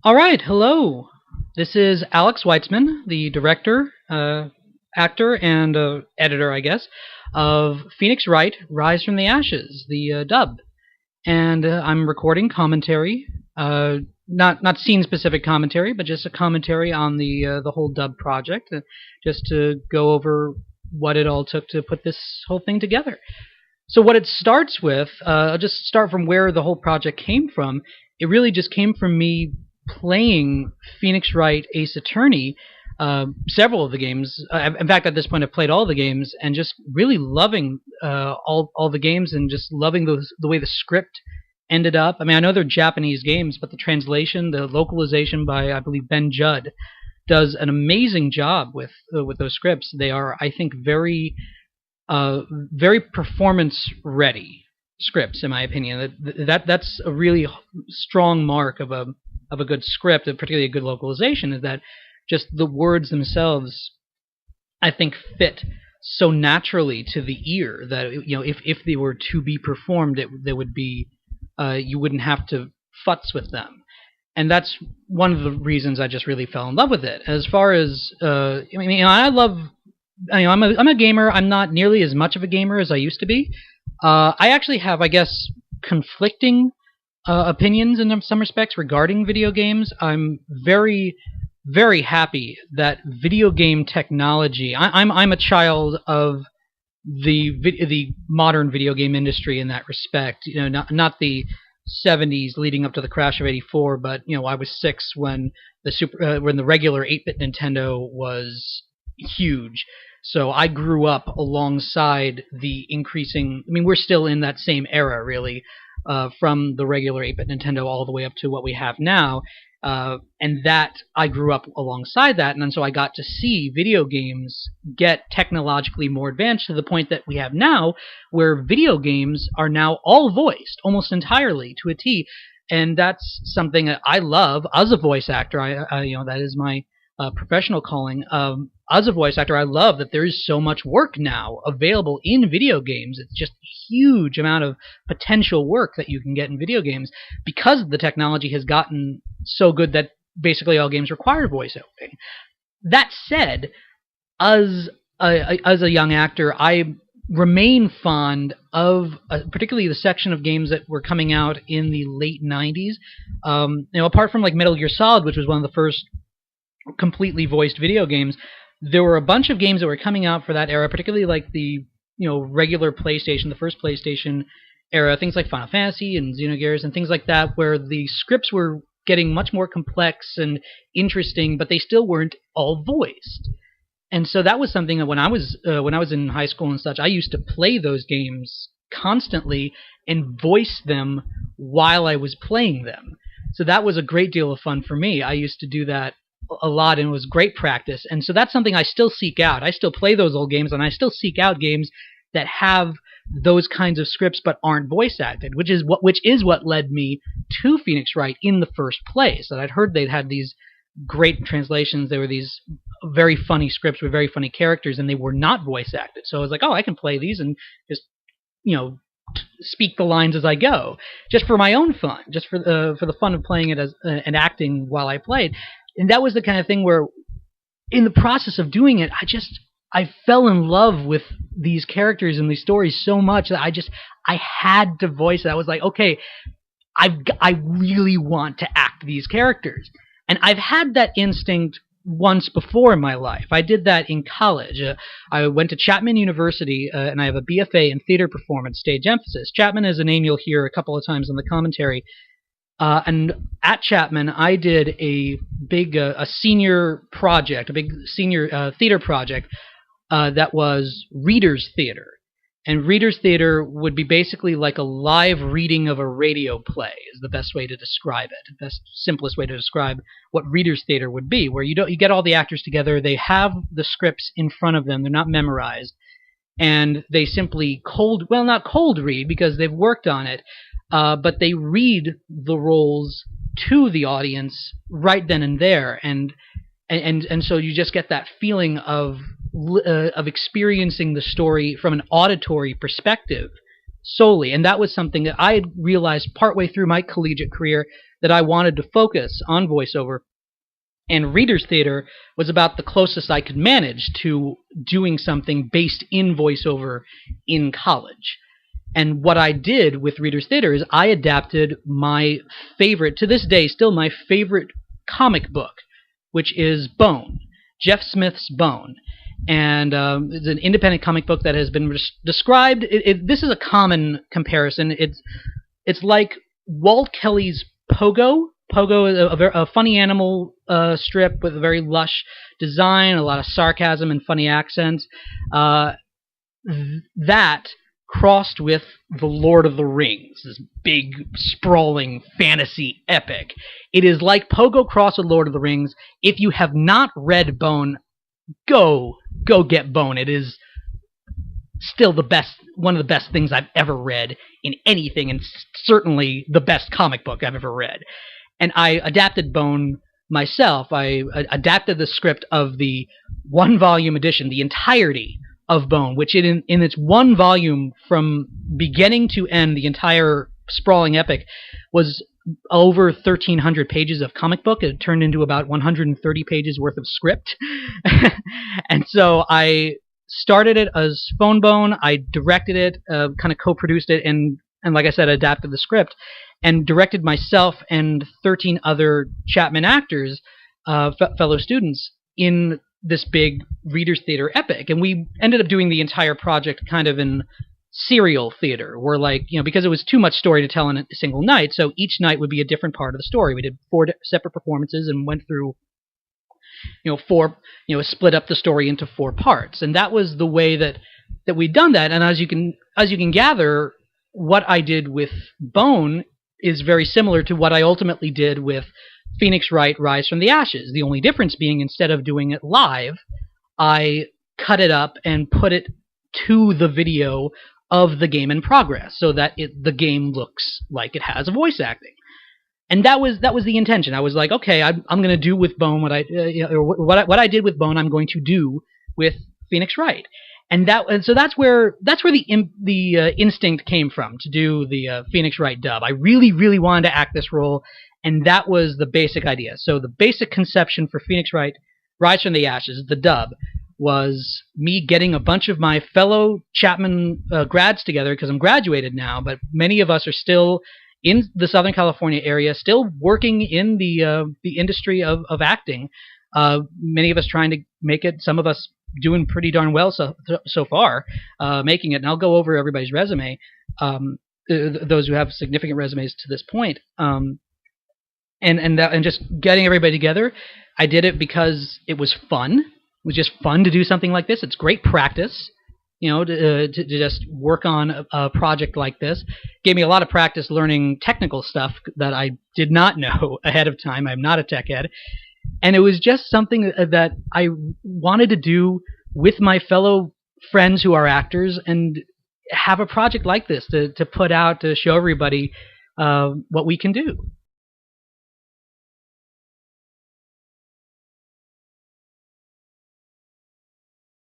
All right, hello. This is Alex Weitzman, the director, actor, and editor, I guess, of Phoenix Wright: Rise from the Ashes, the dub. And I'm recording commentary, not scene specific commentary, but just a commentary on the whole dub project, just to go over what it all took to put this whole thing together. So what it starts with, I'll just start from where the whole project came from. It really just came from me playing Phoenix Wright Ace Attorney, several of the games. In fact, at this point, I've played all the games and just really loving all the games and just loving the way the script ended up. I mean, I know they're Japanese games, but the translation, the localization by, I believe, Ben Judd, does an amazing job with those scripts. They are, I think, very performance ready scripts, in my opinion. That's a really strong mark of a good script, and particularly a good localization, is that just the words themselves, I think, fit so naturally to the ear that if they were to be performed, they would be you wouldn't have to futz with them. And that's one of the reasons I just really fell in love with it. As far as I love, I'm a gamer. I'm not nearly as much of a gamer as I used to be. I actually have, I guess, conflicting opinions in some respects regarding video games. I'm very, very happy that video game technology. I'm a child of the modern video game industry in that respect. Not the 70s leading up to the crash of '84, but I was 6 when the regular 8-bit Nintendo was huge. So I grew up alongside the increasing. I mean, we're still in that same era, really, from the regular 8-bit Nintendo all the way up to what we have now. And that I grew up alongside that, and then so I got to see video games get technologically more advanced to the point that we have now, where video games are now all voiced almost entirely to a T, and that's something that I love as a voice actor. That is my professional calling. As a voice actor, I love that there is so much work now available in video games. It's just a huge amount of potential work that you can get in video games because the technology has gotten so good that basically all games require voiceover. That said, as a young actor, I remain fond of particularly the section of games that were coming out in the late '90s. Apart from like Metal Gear Solid, which was one of the first completely voiced video games, there were a bunch of games that were coming out for that era, particularly like the regular PlayStation, the first PlayStation era, things like Final Fantasy and Xenogears and things like that, where the scripts were getting much more complex and interesting, but they still weren't all voiced. And so that was something that when I was in high school and such, I used to play those games constantly and voice them while I was playing them. So that was a great deal of fun for me. I used to do that a lot, and it was great practice. And so that's something I still seek out. I still play those old games, and I still seek out games that have those kinds of scripts but aren't voice acted, which is what led me to Phoenix Wright in the first place. That I'd heard they'd had these great translations. There were these very funny scripts with very funny characters, and they were not voice acted. So I was like, oh, I can play these and just speak the lines as I go, just for my own fun, just for the fun of playing it as and acting while I played. And that was the kind of thing where, in the process of doing it, I fell in love with these characters and these stories so much that I had to voice it. I was like, okay, I really want to act these characters. And I've had that instinct once before in my life. I did that in college. I went to Chapman University, and I have a BFA in theater performance, stage emphasis. Chapman is a name you'll hear a couple of times on the commentary. And at Chapman, I did a big senior project, a big senior theater project that was Reader's Theater. And Reader's Theater would be basically like a live reading of a radio play, is the best way to describe it. The best, simplest way to describe what Reader's Theater would be, where you get all the actors together, they have the scripts in front of them, they're not memorized, and they simply not cold read because they've worked on it, but they read the roles to the audience right then and there, and so you just get that feeling of experiencing the story from an auditory perspective, solely. And that was something that I had realized partway through my collegiate career, that I wanted to focus on voiceover. And Reader's Theater was about the closest I could manage to doing something based in voiceover in college. And what I did with Reader's Theater is I adapted my favorite, to this day, still my favorite comic book, which is Bone, Jeff Smith's Bone. And it's an independent comic book that has been described. This is a common comparison. It's like Walt Kelly's Pogo. Pogo is a funny animal strip with a very lush design, a lot of sarcasm and funny accents. That crossed with The Lord of the Rings, this big, sprawling fantasy epic. It is like Pogo crossed with Lord of the Rings. If you have not read Bone, go get Bone. It is still the best, one of the best things I've ever read in anything, and certainly the best comic book I've ever read. And I adapted Bone myself. I adapted the script of the one-volume edition, the entirety of Bone, which in its one volume, from beginning to end, the entire sprawling epic, was over 1,300 pages of comic book. It turned into about 130 pages worth of script. And so I started it as Phone Bone. I directed it, kind of co-produced it, and like I said, adapted the script, and directed myself and 13 other Chapman actors, fellow students, in this big Reader's Theater epic. And we ended up doing the entire project kind of in serial theater, where, like, you know, because it was too much story to tell in a single night, so each night would be a different part of the story. We did 4 separate performances and went through, split up the story into 4 parts. And that was the way that we'd done that. And as you can gather, what I did with Bone is very similar to what I ultimately did with Phoenix Wright Rise from the Ashes. The only difference being, instead of doing it live, I cut it up and put it to the video of the game in progress, so that the game looks like it has voice acting. And that was the intention. I was like, okay, I'm going to do with Bone what I did with Bone, I'm going to do with Phoenix Wright. And so that's where the instinct came from, to do the Phoenix Wright dub. I really, really wanted to act this role, and that was the basic idea. So the basic conception for Phoenix Wright Rise from the Ashes, the dub, was me getting a bunch of my fellow Chapman grads together, because I'm graduated now, but many of us are still in the Southern California area, still working in the industry of acting. Many of us trying to make it, some of us doing pretty darn well so far, making it. And I'll go over everybody's resume, those who have significant resumes to this point, and just getting everybody together. I did it because it was fun. It was just fun to do something like this. It's great practice, to just work on a project like this. Gave me a lot of practice learning technical stuff that I did not know ahead of time. I'm not a tech ed. And it was just something that I wanted to do with my fellow friends who are actors, and have a project like this to put out, to show everybody what we can do.